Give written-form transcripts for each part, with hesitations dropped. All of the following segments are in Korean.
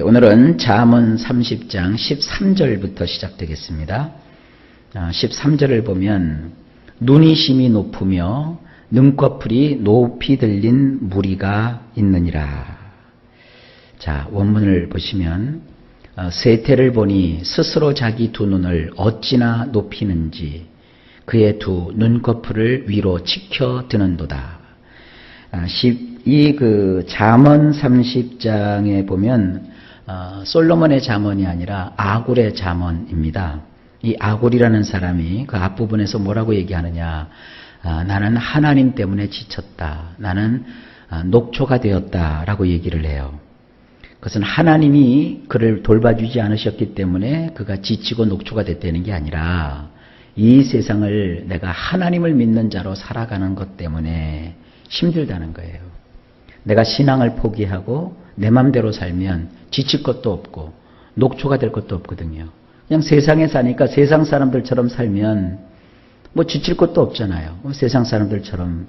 오늘은 잠언 30장 13절부터 시작되겠습니다. 13절을 보면 눈이 심히 높으며 눈꺼풀이 높이 들린 무리가 있느니라. 자, 원문을 보시면 세태를 보니 스스로 자기 두 눈을 어찌나 높이는지 그의 두 눈꺼풀을 위로 치켜 드는도다. 이 잠언 30장에 보면 솔로몬의 잠언이 아니라 아굴의 잠언입니다. 이 아굴이라는 사람이 그 앞부분에서 뭐라고 얘기하느냐. 나는 하나님 때문에 지쳤다. 나는 녹초가 되었다. 라고 얘기를 해요. 그것은 하나님이 그를 돌봐주지 않으셨기 때문에 그가 지치고 녹초가 됐다는 게 아니라 이 세상을 내가 하나님을 믿는 자로 살아가는 것 때문에 힘들다는 거예요. 내가 신앙을 포기하고 내 맘대로 살면 지칠 것도 없고 녹초가 될 것도 없거든요. 그냥 세상에 사니까 세상 사람들처럼 살면 뭐 지칠 것도 없잖아요. 세상 사람들처럼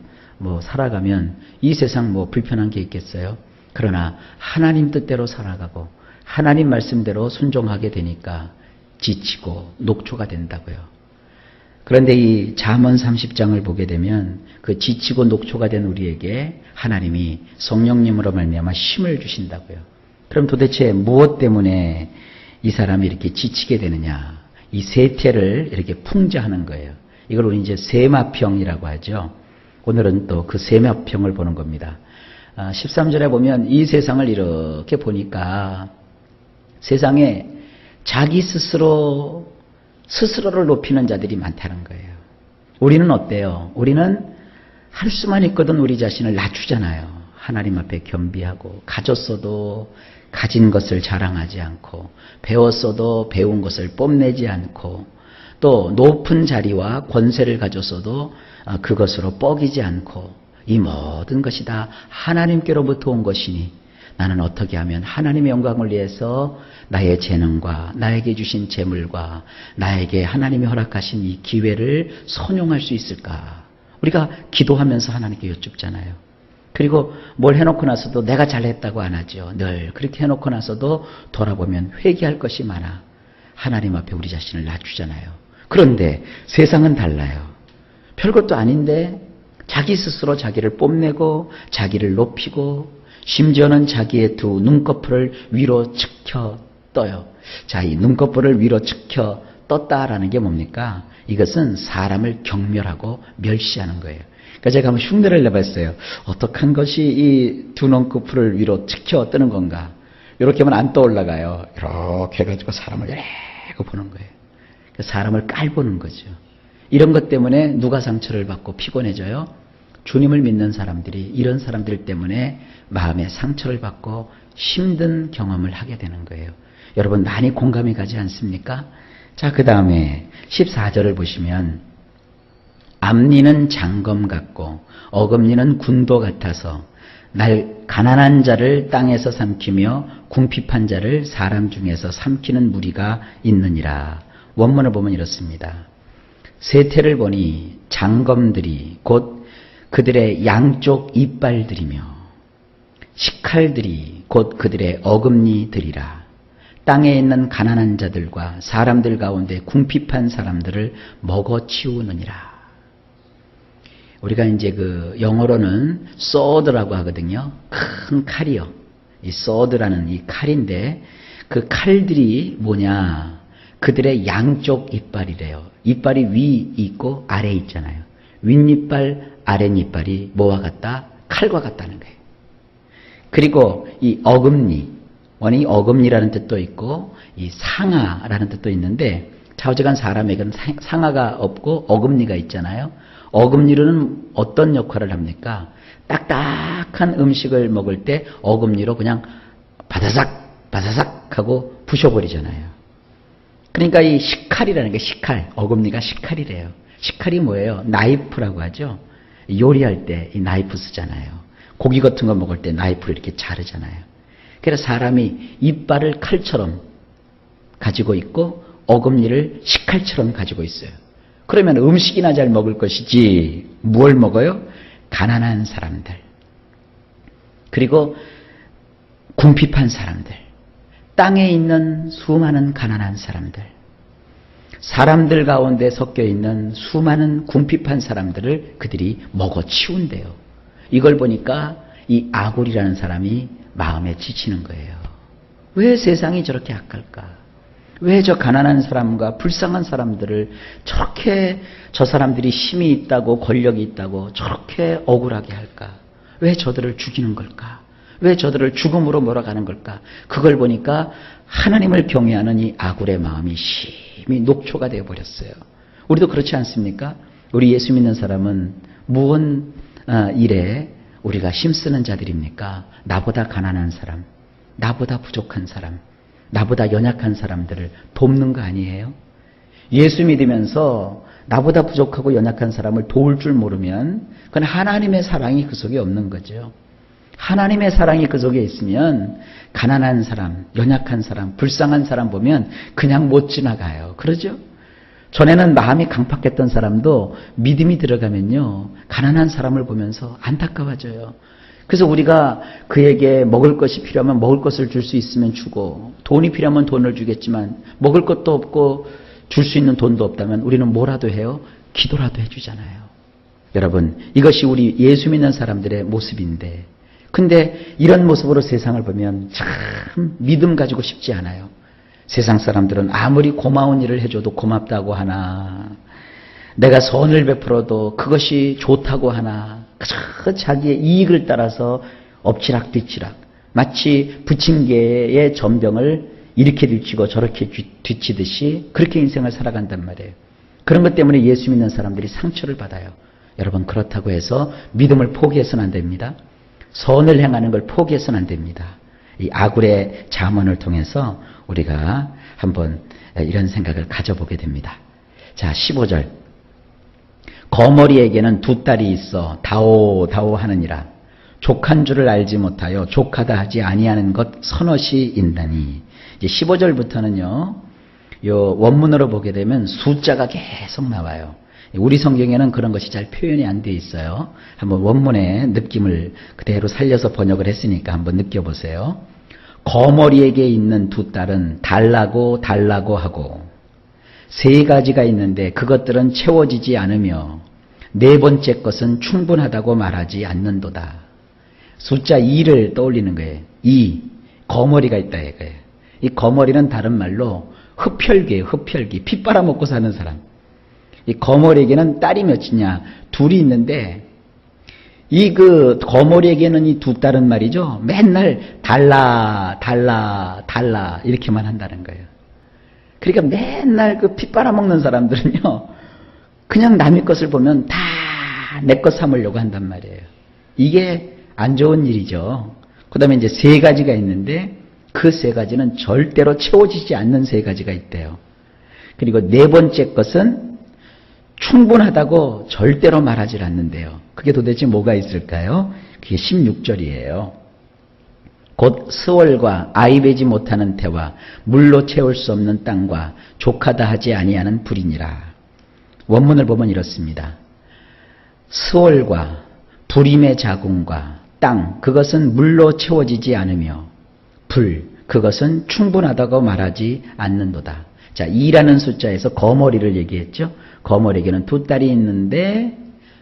살아가면 이 세상 불편한 게 있겠어요? 그러나 하나님 뜻대로 살아가고 하나님 말씀대로 순종하게 되니까 지치고 녹초가 된다고요. 그런데 이 잠언 30장을 보게 되면 그 지치고 녹초가 된 우리에게 하나님이 성령님으로 말미암아 힘을 주신다고요. 그럼 도대체 무엇 때문에 이 사람이 이렇게 지치게 되느냐? 이 세태를 이렇게 풍자하는 거예요. 이걸 우리 이제 세마평이라고 하죠. 오늘은 또 그 세마평을 보는 겁니다. 13절에 보면 이 세상을 이렇게 보니까 세상에 자기 스스로를 높이는 자들이 많다는 거예요. 우리는 어때요? 우리는 할 수만 있거든 우리 자신을 낮추잖아요. 하나님 앞에 겸비하고 가졌어도 가진 것을 자랑하지 않고 배웠어도 배운 것을 뽐내지 않고 또 높은 자리와 권세를 가졌어도 그것으로 뻐기지 않고 이 모든 것이 다 하나님께로부터 온 것이니 나는 어떻게 하면 하나님의 영광을 위해서 나의 재능과 나에게 주신 재물과 나에게 하나님이 허락하신 이 기회를 선용할 수 있을까? 우리가 기도하면서 하나님께 여쭙잖아요. 그리고 뭘 해놓고 나서도 내가 잘했다고 안 하죠. 늘 그렇게 해놓고 나서도 돌아보면 회개할 것이 많아. 하나님 앞에 우리 자신을 낮추잖아요. 그런데 세상은 달라요. 별것도 아닌데 자기 스스로 자기를 뽐내고 자기를 높이고 심지어는 자기의 두 눈꺼풀을 위로 치켜 떠요. 자, 이 눈꺼풀을 위로 치켜 떴다라는 게 뭡니까? 이것은 사람을 경멸하고 멸시하는 거예요. 그러니까 제가 한번 흉내를 내봤어요. 어떻게 한 것이 이 두 눈꺼풀을 위로 치켜 뜨는 건가? 이렇게 하면 안 떠올라가요. 이렇게 해가지고 사람을 이렇게 보는 거예요. 사람을 깔보는 거죠. 이런 것 때문에 누가 상처를 받고 피곤해져요? 주님을 믿는 사람들이 이런 사람들 때문에 마음에 상처를 받고 힘든 경험을 하게 되는 거예요. 여러분 많이 공감이 가지 않습니까? 자, 그 다음에 14절을 보시면 암니는 장검 같고 어금니는 군도 같아서 날 가난한 자를 땅에서 삼키며 궁핍한 자를 사람 중에서 삼키는 무리가 있느니라. 원문을 보면 이렇습니다. 세태를 보니 장검들이 곧 그들의 양쪽 이빨들이며 식칼들이 곧 그들의 어금니들이라. 땅에 있는 가난한 자들과 사람들 가운데 궁핍한 사람들을 먹어치우느니라. 우리가 이제 영어로는 sword라고 하거든요. 큰 칼이요. 이 sword라는 이 칼인데 그 칼들이 뭐냐? 그들의 양쪽 이빨이래요. 이빨이 위 있고 아래 있잖아요. 윗이빨, 아랫이빨이 뭐와 같다? 칼과 같다는 거예요. 그리고 이 어금니, 원이 어금니라는 뜻도 있고 이 상아라는 뜻도 있는데 좌우지간 사람에게는 상아가 없고 어금니가 있잖아요. 어금니로는 어떤 역할을 합니까? 딱딱한 음식을 먹을 때 어금니로 그냥 바사삭 바사삭 하고 부셔버리잖아요. 그러니까 이 식칼이라는 게 식칼, 어금니가 식칼이래요. 식칼이 뭐예요? 나이프라고 하죠. 요리할 때 이 나이프 쓰잖아요. 고기 같은 거 먹을 때 나이프로 이렇게 자르잖아요. 그래서 사람이 이빨을 칼처럼 가지고 있고 어금니를 식칼처럼 가지고 있어요. 그러면 음식이나 잘 먹을 것이지 뭘 먹어요? 가난한 사람들, 그리고 궁핍한 사람들, 땅에 있는 수많은 가난한 사람들 가운데 섞여 있는 수많은 궁핍한 사람들을 그들이 먹어치운대요. 이걸 보니까 이 아굴이라는 사람이 마음에 지치는 거예요. 왜 세상이 저렇게 악할까? 왜 저 가난한 사람과 불쌍한 사람들을 저렇게 저 사람들이 힘이 있다고 권력이 있다고 저렇게 억울하게 할까? 왜 저들을 죽이는 걸까? 왜 저들을 죽음으로 몰아가는 걸까? 그걸 보니까 하나님을 경외하는 이 아굴의 마음이 심히 녹초가 되어버렸어요. 우리도 그렇지 않습니까? 우리 예수 믿는 사람은 무언 일에 우리가 힘쓰는 자들입니까? 나보다 가난한 사람, 나보다 부족한 사람, 나보다 연약한 사람들을 돕는 거 아니에요? 예수 믿으면서 나보다 부족하고 연약한 사람을 도울 줄 모르면 그건 하나님의 사랑이 그 속에 없는 거죠. 하나님의 사랑이 그 속에 있으면 가난한 사람, 연약한 사람, 불쌍한 사람 보면 그냥 못 지나가요. 그러죠? 전에는 마음이 강팍했던 사람도 믿음이 들어가면요, 가난한 사람을 보면서 안타까워져요. 그래서 우리가 그에게 먹을 것이 필요하면 먹을 것을 줄 수 있으면 주고, 돈이 필요하면 돈을 주겠지만 먹을 것도 없고 줄 수 있는 돈도 없다면 우리는 뭐라도 해요? 기도라도 해주잖아요. 여러분, 이것이 우리 예수 믿는 사람들의 모습인데, 근데 이런 모습으로 세상을 보면 참 믿음 가지고 싶지 않아요. 세상 사람들은 아무리 고마운 일을 해줘도 고맙다고 하나, 내가 선을 베풀어도 그것이 좋다고 하나, 그저 자기의 이익을 따라서 엎치락 뒤치락, 마치 부침개의 전병을 이렇게 뒤치고 저렇게 뒤치듯이 그렇게 인생을 살아간단 말이에요. 그런 것 때문에 예수 믿는 사람들이 상처를 받아요. 여러분, 그렇다고 해서 믿음을 포기해서는 안 됩니다. 선을 행하는 걸 포기해서는 안 됩니다. 이 아굴의 잠언을 통해서 우리가 한번 이런 생각을 가져보게 됩니다. 자, 15절. 거머리에게는 두 딸이 있어 다오 하느니라. 족한 줄을 알지 못하여 족하다 하지 아니하는 것 서너시 인다니. 이제 15절부터는요, 요 원문으로 보게 되면 숫자가 계속 나와요. 우리 성경에는 그런 것이 잘 표현이 안 돼 있어요. 한번 원문의 느낌을 그대로 살려서 번역을 했으니까 한번 느껴보세요. 거머리에게 있는 두 딸은 달라고 하고, 세 가지가 있는데 그것들은 채워지지 않으며 네 번째 것은 충분하다고 말하지 않는도다. 숫자 2를 떠올리는 거예요. 2, 거머리가 있다 이거예요. 이 거머리는 다른 말로 흡혈귀예요. 흡혈귀. 피 빨아먹고 사는 사람. 이 거머리에게는 딸이 몇이냐? 둘이 있는데, 이 그 거머리에게는 이 두 딸은 말이죠, 맨날 달라 이렇게만 한다는 거예요. 그러니까 맨날 그 피 빨아먹는 사람들은요, 그냥 남의 것을 보면 다 내 것 삼으려고 한단 말이에요. 이게 안 좋은 일이죠. 그 다음에 이제 세 가지가 있는데 그 세 가지는 절대로 채워지지 않는 세 가지가 있대요. 그리고 네 번째 것은 충분하다고 절대로 말하지 않는데요. 그게 도대체 뭐가 있을까요? 그게 16절이에요. 곧 스월과 아이배지 못하는 태와 물로 채울 수 없는 땅과 족하다 하지 아니하는 불이니라. 원문을 보면 이렇습니다. 스월과 불임의 자궁과 땅, 그것은 물로 채워지지 않으며 불, 그것은 충분하다고 말하지 않는도다. 자, 2라는 숫자에서 거머리를 얘기했죠. 거머리에게는 두 딸이 있는데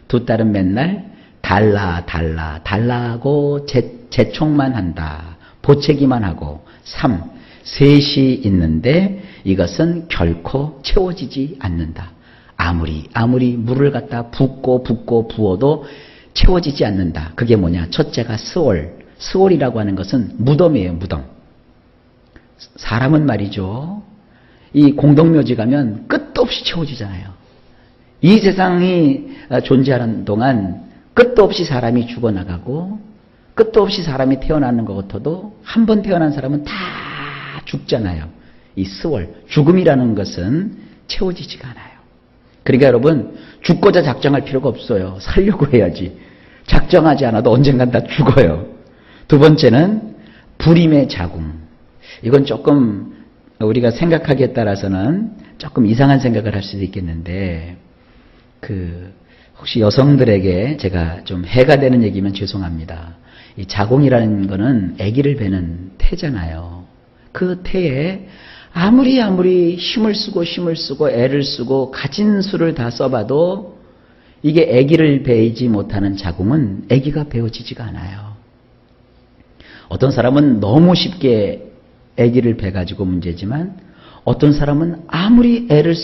두 딸은 맨날 달라고 재촉만 한다. 보채기만 하고. 3, 셋이 있는데 이것은 결코 채워지지 않는다. 아무리 물을 갖다 붓고 부어도 채워지지 않는다. 그게 뭐냐? 첫째가 스월이라고 하는 것은 무덤이에요. 무덤. 사람은 말이죠, 이 공동묘지 가면 끝도 없이 채워지잖아요. 이 세상이 존재하는 동안 끝도 없이 사람이 죽어나가고 끝도 없이 사람이 태어나는 것 같아도 한 번 태어난 사람은 다 죽잖아요. 이 스월, 죽음이라는 것은 채워지지가 않아요. 그러니까 여러분, 죽고자 작정할 필요가 없어요. 살려고 해야지. 작정하지 않아도 언젠간 다 죽어요. 두 번째는 불임의 자궁. 이건 조금 우리가 생각하기에 따라서는 조금 이상한 생각을 할 수도 있겠는데, 혹시 여성들에게 제가 좀 해가 되는 얘기면 죄송합니다. 이 자궁이라는 거는 아기를 배는 태잖아요. 그 태에 아무리 힘을 쓰고 애를 쓰고 가진 수를 다 써봐도 이게 아기를 배이지 못하는 자궁은 아기가 배어지지가 않아요. 어떤 사람은 너무 쉽게 아기를 배가지고 문제지만 어떤 사람은 아무리 애를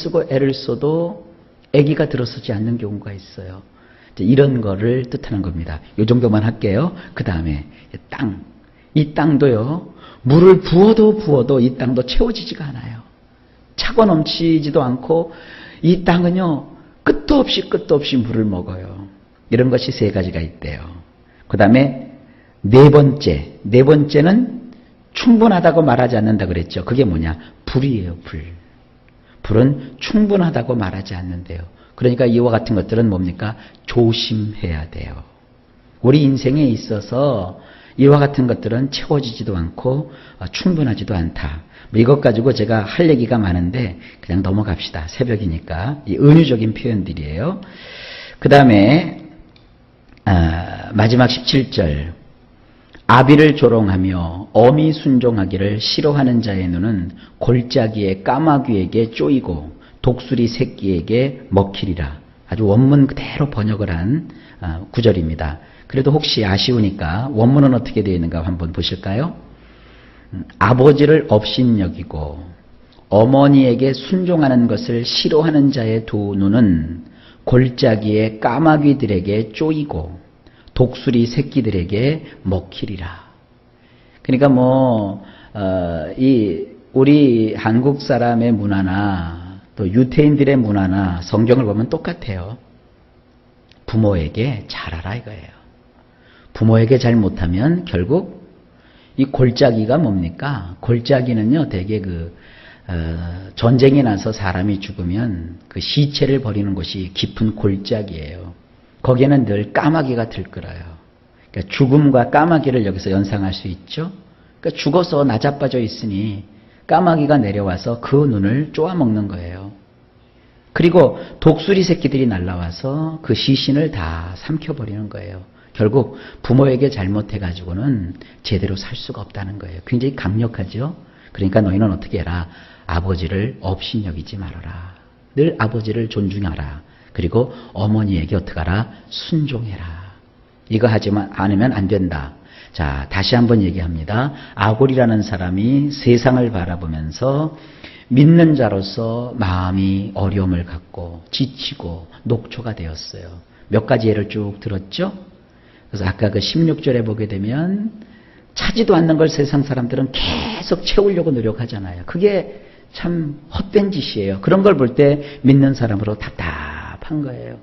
써도 아기가 들어서지 않는 경우가 있어요. 이런 거를 뜻하는 겁니다. 이 정도만 할게요. 그 다음에 땅. 이 땅도요. 물을 부어도 이 땅도 채워지지가 않아요. 차고 넘치지도 않고 이 땅은요. 끝도 없이 물을 먹어요. 이런 것이 세 가지가 있대요. 그 다음에 네 번째는 충분하다고 말하지 않는다 그랬죠. 그게 뭐냐? 불이에요. 불은 충분하다고 말하지 않는데요. 그러니까 이와 같은 것들은 뭡니까? 조심해야 돼요. 우리 인생에 있어서 이와 같은 것들은 채워지지도 않고 충분하지도 않다. 이것 가지고 제가 할 얘기가 많은데 그냥 넘어갑시다. 새벽이니까. 이 은유적인 표현들이에요. 그 다음에 마지막 17절. 아비를 조롱하며 어미 순종하기를 싫어하는 자의 눈은 골짜기의 까마귀에게 쪼이고 독수리 새끼에게 먹히리라. 아주 원문 그대로 번역을 한 구절입니다. 그래도 혹시 아쉬우니까 원문은 어떻게 되어 있는가 한번 보실까요? 아버지를 업신여기고 어머니에게 순종하는 것을 싫어하는 자의 두 눈은 골짜기의 까마귀들에게 쪼이고 독수리 새끼들에게 먹히리라. 그러니까 우리 한국 사람의 문화나 또 유태인들의 문화나 성경을 보면 똑같아요. 부모에게 잘하라 이거예요. 부모에게 잘 못하면 결국 이 골짜기가 뭡니까? 골짜기는요, 되게 전쟁이 나서 사람이 죽으면 그 시체를 버리는 곳이 깊은 골짜기예요. 거기에는 늘 까마귀가 들끓어요. 그러니까 죽음과 까마귀를 여기서 연상할 수 있죠. 그러니까 죽어서 나자빠져 있으니 까마귀가 내려와서 그 눈을 쪼아먹는 거예요. 그리고 독수리 새끼들이 날라와서 그 시신을 다 삼켜버리는 거예요. 결국 부모에게 잘못해가지고는 제대로 살 수가 없다는 거예요. 굉장히 강력하죠. 그러니까 너희는 어떻게 해라. 아버지를 업신여기지 말아라. 늘 아버지를 존중하라. 그리고 어머니에게 어떻게 하라? 순종해라. 이거 하지만 않으면 안 된다. 자, 다시 한번 얘기합니다. 아골이라는 사람이 세상을 바라보면서 믿는 자로서 마음이 어려움을 갖고 지치고 녹초가 되었어요. 몇 가지 예를 쭉 들었죠? 그래서 아까 그 16절에 보게 되면 차지도 않는 걸 세상 사람들은 계속 채우려고 노력하잖아요. 그게 참 헛된 짓이에요. 그런 걸 볼 때 믿는 사람으로 답답한 거예요.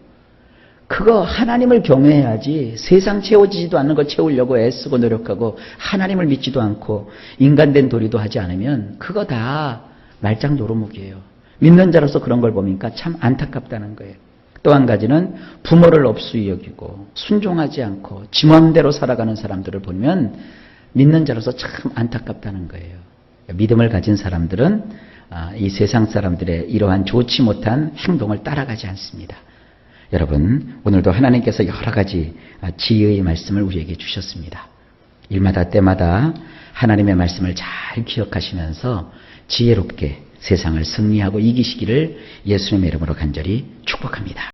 그거 하나님을 경외해야지 세상 채워지지도 않는 걸 채우려고 애쓰고 노력하고 하나님을 믿지도 않고 인간된 도리도 하지 않으면 그거 다 말짱 노루묵이에요. 믿는 자로서 그런 걸 보니까 참 안타깝다는 거예요. 또 한 가지는 부모를 업수히 여기고 순종하지 않고 지 맘대로 살아가는 사람들을 보면 믿는 자로서 참 안타깝다는 거예요. 믿음을 가진 사람들은 이 세상 사람들의 이러한 좋지 못한 행동을 따라가지 않습니다. 여러분, 오늘도 하나님께서 여러 가지 지혜의 말씀을 우리에게 주셨습니다. 일마다 때마다 하나님의 말씀을 잘 기억하시면서 지혜롭게 세상을 승리하고 이기시기를 예수님의 이름으로 간절히 축복합니다.